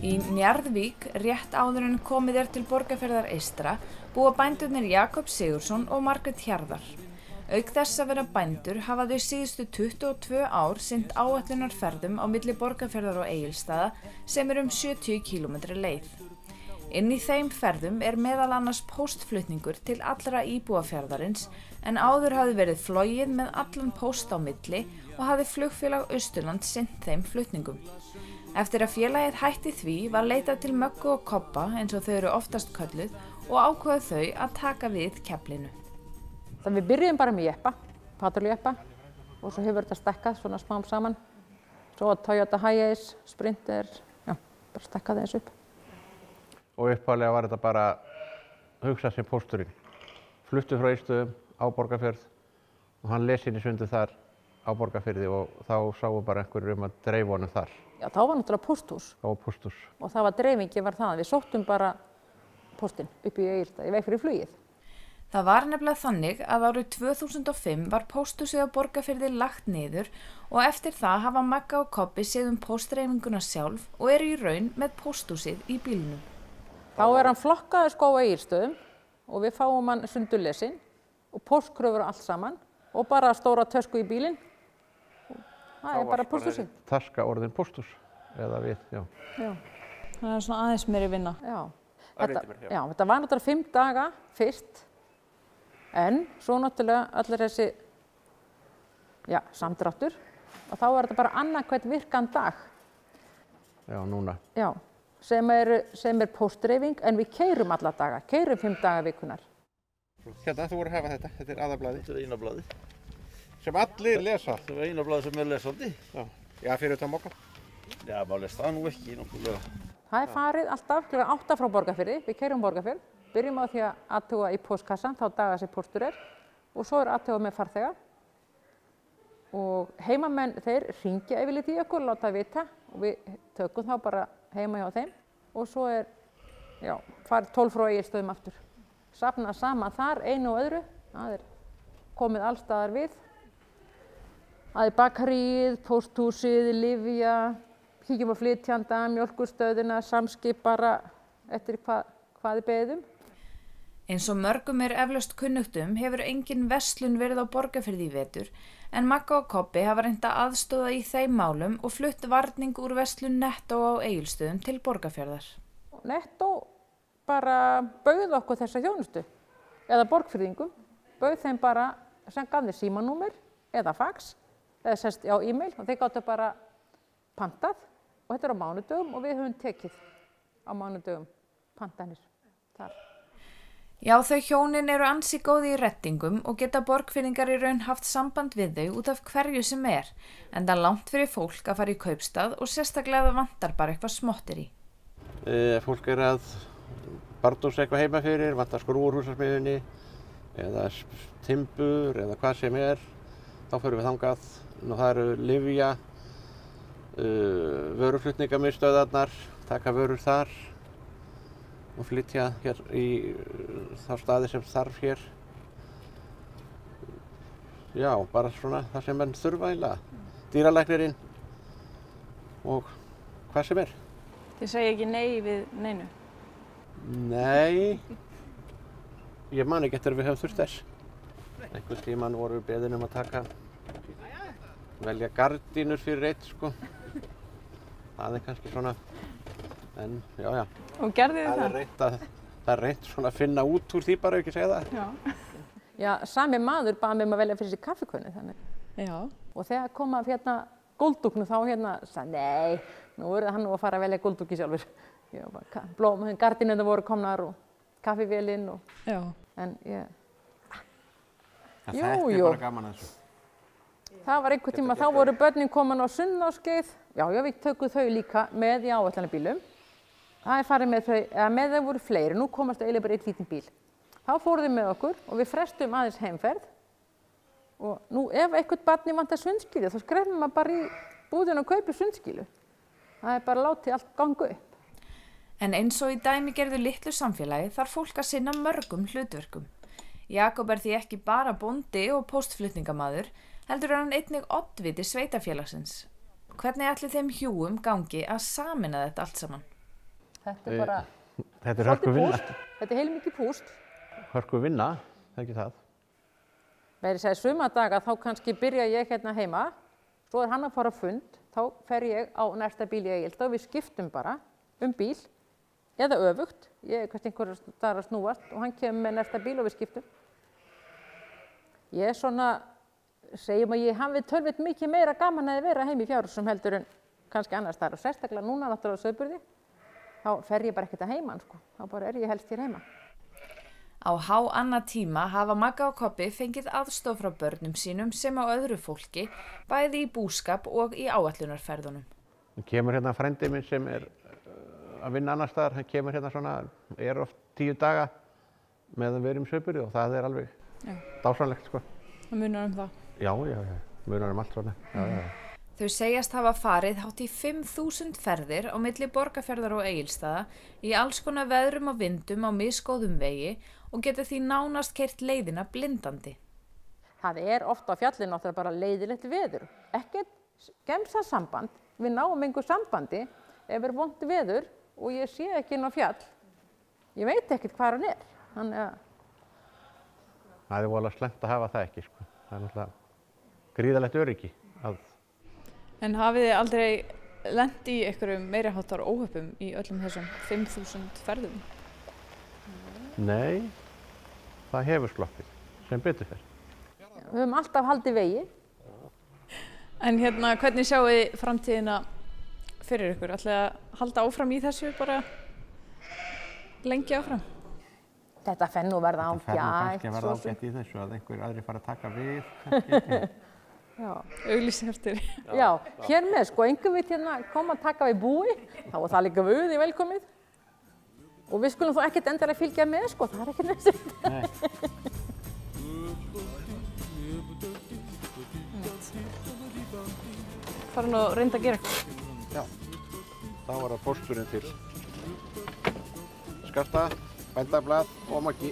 Í Njarðvík, rétt áður en komið til Borgarfjarðar eystra, búa bændurnir Jakob Sigurðsson og Margrét Hjarðar. Auk þess að vera bændur hafa þau síðustu 22 ár sinnt áætlunarferðum á milli Borgarfjarðar og Egilsstaða sem um 70 km leið. Inn í þeim ferðum meðal annars póstflutningur til allra íbúa fjarðarins en áður hafði verið flogið með allan póst á milli og hafði flugfélag Austurland sinnt þeim flutningum. Eftir að félagið hætti því var leitað til Möggu og Kobba eins og þau eru oftast kölluð og ákváðu þau að taka við keflinu. Þannig við byrjuðum bara með jeppa, patruljeppa og svo hefur þetta stekkað svona smám saman. Svo Toyota Hiace, Sprinter, já, bara stekkaði þessu upp. Og upphaflega var þetta bara hugsað sem pósturinn. Fluttu frá Egilsstöðum á Borgarfjörð og hann les inn í sundu þar á Borgarfirði og þá sáu bara einhverjir að dreifa honum þar. Já, þá var náttúrulega pósthús. Það var pósthús. Og það var dreifingi var það. Við sóttum bara póstinn upp í Egilsstað í veg fyrir flugið. Það var nefnilega þannig að árið 2005 var pósthúsið á Borgarfirði lagt niður og eftir það hafa Magga og Kobbi séð póstdreifinguna sjálf og eru í raun með pósthúsið í bílnum. Þá hann flokkaður á Egilsstöðum og við fáum hann sundurlesinn og póstkröfur allt saman og bara stóra tösku í bílinn. Það bara pósthúsið. Taska orðin pósthús eða við, já. Já, það svona aðeins meiri vinna. Já, þetta var náttúrulega 5 daga fyrst. En svo náttúrulega allir þessi samdráttur og þá þetta bara annað hvern virkan dag. Já, núna. Já, sem póstdreifing en við keyrum alla daga, keyrum 5 daga vikunar. Hérna, þú voru að hafa þetta, þetta Aðablaðið. Þetta eina blaði. Sem allir lesa. Þetta eina blaði sem lesandi. Já, fyrir þetta Mogga. Já, maður les það nú ekki nokkulega. Það farið alltaf kl. 8 frá Borgarfirði, við keyrum Borgarfjörð. Byrjum á því að athuga í póstkassan, þá daga sem póstur og svo athuga með farþega. Og heimamenn, þeir hringja yfirleitt í okkur, láta vita og við tökum þá bara heima hjá þeim. Og svo farið 12 frá Egilsstöðum aftur. Safnað saman þar, einu og öðru, það komið allstaðar við. Það bakaríið, pósthúsið, lyfja, kíkjum á flytjanda, mjólkurstöðina, Samskip bara eftir hvað beðum. Eins og mörgum eflaust kunnugt hefur engin verslun verið á Borgarfirði í vetur en Magga og Kobbi hafa reynt að aðstoða í þeim málum og flutt varning úr verslun Nettó á Egilsstöðum til Borgarfjarðar. Nettó bara bauð okkur þessa þjónustu eða Borgfirðingum, bauð þeim bara sem gaf þeir símanúmer eða fax eða sest á e-mail og þeir gátu bara pantað og þetta á mánudögum og við höfum tekið á mánudögum pantanir þar. Já, þau hjónin eru ansi góði í rettingum og geta Borgfirðingar í raun haft samband við þau út af hverju sem enda langt fyrir fólk að fara í kaupstað og sérstaklega það vantar bara eitthvað smottir í. Fólk að bardúsa eitthvað heima fyrir, vantar skrúur húsasmiðjunni eða timbur eða hvað sem þá förum við þangað og það eru lyfja, vöruflutningamiðstöðvarnar, taka vörur þar og flytja hér í þá staði sem þarf hér. Já, bara svona það sem menn þurfa eiginlega. Dýralæknirinn og hvað sem Þið segja ekki nei við neinu? Nei, ég man ekki eftir að við höfum þurft þess. Einhvern tímann voru við beðin að taka, velja gardínur fyrir eitt, sko. Það kannski svona, en já. Og gerðu þið það? Það reynt svona að finna út úr því bara, ekki segja það. Já. Já, sami maður baði mig að velja fyrir sér kaffikönnu, þannig. Já. Og þegar kom að góldúknu þá sagði, nei, nú hann að fara að velja góldúki sjálfur. Já, gardínurnar voru komnar og kaffivélinn og... Já. En þetta bara gaman að þessu. Það var einhvern tíma, þá voru börnin komin á sunnudagskeið. Já, við tökum þau líka með í áætlunarbílum. Það farið með þau, eða með þau voru fleiri, nú komast eiginlega bara einn lítinn bíl. Þá fóru þau með okkur og við frestum aðeins heimferð. Og nú ef einhvern barni vantar sundskýlu, þá skrefum maður bara í búðina og kaupir sundskýlu. Það bara látið allt ganga upp. En eins og í dæmigerðu litlu samfélagi þarf fólk að sinna mörgum hlutverkum. Jakob því ekki bara bóndi og póstflutningamaður, heldur hann einnig oddviti sveitafélagsins. Hvernig ætli þeim hjúum gangi að sameina þetta allt saman? Þetta er bara Þetta er hörku vinna. Þetta er heilmikið púsl. Hörku vinna, það er ekki það. Meira að segja sumadaga þá kannski byrja ég hérna heima, svo hann að fara á fund, þá fer ég á næsta bíl í Egilsstað og við skiptum bara bíl eða öfugt. Ég er kannski einhverjum staðar að snúast og hann kemur með næsta bíl og við skiptum. Ég segjum að ég hafi tölvöld mikið meira gaman að vera heim í Fjárhúsum heldur en kannski annars staðar og sérstaklega núna náttúrulega á Sauðburði. Þá fer ég bara ekkert að heiman sko, þá bara ég helst hér heima. Á háannatíma hafa Magga og Kobbi fengið aðstoð frá börnum sínum sem á öðru fólki, bæði í búskap og í áætlunarferðunum. Það kemur hérna frændi minn sem er að vinna annar staðar, hann kemur hérna svona, er oft 10 daga meðan við erum í Sauðburði og það er alveg dásamlegt sko. Það munar það? Já, munar allt svona. Já. Þau segjast hafa farið hátt í 5.000 ferðir á milli Borgarfjarðar og Egilsstaða í alls konar veðrum og vindum á misgóðum vegi og geta því nánast keyrt leiðina blindandi. Það er ofta á fjallinu náttúrulega bara leiðilegt veður. Ekkert gemsasamband, við náum einhver sambandi ef er vont veður og ég sé ekki inn á fjall. Ég veit ekkert hvað hann er. Þannig að það er voðalega slæmt að hafa það ekki sko. Það er náttúrulega gríðarlegt öryggi að En hafið þið aldrei lent í einhverjum meiri háttar óhöppum í öllum þessum 5.000 ferðum? Nei, það hefur sloppið, sem betur fer. við höfum alltaf haldið vegi. En hérna, hvernig sjáu þið framtíðina fyrir ykkur? Ætlið að halda áfram í þessu bara lengi áfram? Þetta fer nú verða ágætt. Þetta fer nú kannski að verða ágætt í þessu að einhver aðri fara að taka við. Auglýsing eftir. Já, hér með sko, einhver vill hérna koma að taka við búi, þá er það líka við velkomið. Og við skulum þó ekkert endilega fylgja með sko, það er ekki næst. Farin og reynda að gera eitthvað. Já, þá var það pósturinn til Skarta, Bændablað og Maggi.